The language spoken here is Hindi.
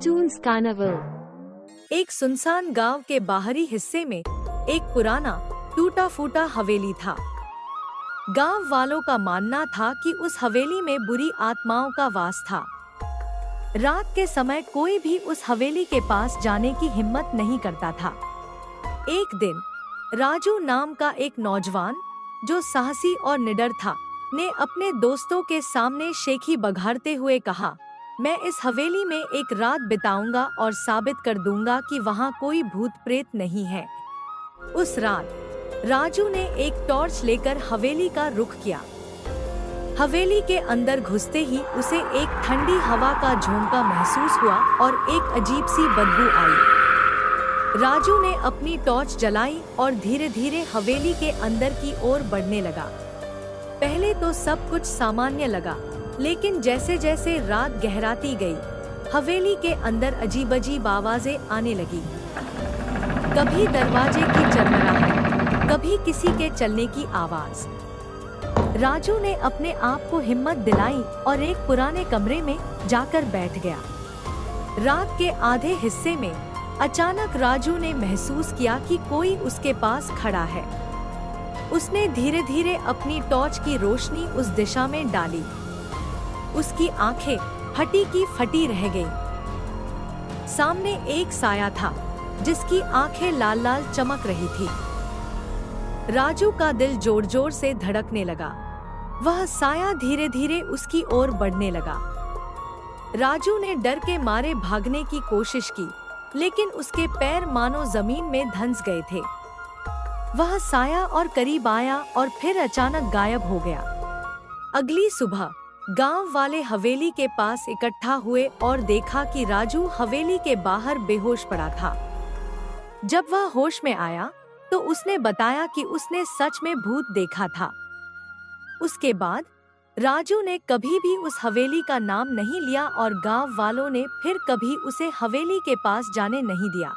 Cartoons Carnival। एक सुनसान गांव के बाहरी हिस्से में एक पुराना टूटा फूटा हवेली था। गांव वालों का मानना था कि उस हवेली में बुरी आत्माओं का वास था। रात के समय कोई भी उस हवेली के पास जाने की हिम्मत नहीं करता था। एक दिन राजू नाम का एक नौजवान, जो साहसी और निडर था, ने अपने दोस्तों के सामने शेखी बघाड़ते हुए कहा, मैं इस हवेली में एक रात बिताऊंगा और साबित कर दूंगा कि वहाँ कोई भूत प्रेत नहीं है। उस रात राजू ने एक टॉर्च लेकर हवेली का रुख किया। हवेली के अंदर घुसते ही उसे एक ठंडी हवा का झोंका महसूस हुआ और एक अजीब सी बदबू आई। राजू ने अपनी टॉर्च जलाई और धीरे धीरे हवेली के अंदर की ओर बढ़ने लगा। पहले तो सब कुछ सामान्य लगा, लेकिन जैसे जैसे रात गहराती गई, हवेली के अंदर अजीब-अजीब आवाजें आने लगी। कभी दरवाजे की चरमराहट, कभी किसी के चलने की आवाज। राजू ने अपने आप को हिम्मत दिलाई और एक पुराने कमरे में जाकर बैठ गया। रात के आधे हिस्से में अचानक राजू ने महसूस किया कि कोई उसके पास खड़ा है। उसने धीरे धीरे अपनी टॉर्च की रोशनी उस दिशा में डाली। उसकी आंखें फटी की फटी रह गईं। सामने एक साया था, जिसकी आंखें लाल लाल चमक रही थी। राजू का दिल जोर जोर से धड़कने लगा। वह साया धीरे धीरे उसकी ओर बढ़ने लगा। राजू ने डर के मारे भागने की कोशिश की, लेकिन उसके पैर मानो जमीन में धंस गए थे। वह साया और करीब आया और फिर अचानक गायब हो गया। अगली सुबह गांव वाले हवेली के पास इकट्ठा हुए और देखा कि राजू हवेली के बाहर बेहोश पड़ा था। जब वह होश में आया तो उसने बताया कि उसने सच में भूत देखा था। उसके बाद राजू ने कभी भी उस हवेली का नाम नहीं लिया और गांव वालों ने फिर कभी उसे हवेली के पास जाने नहीं दिया।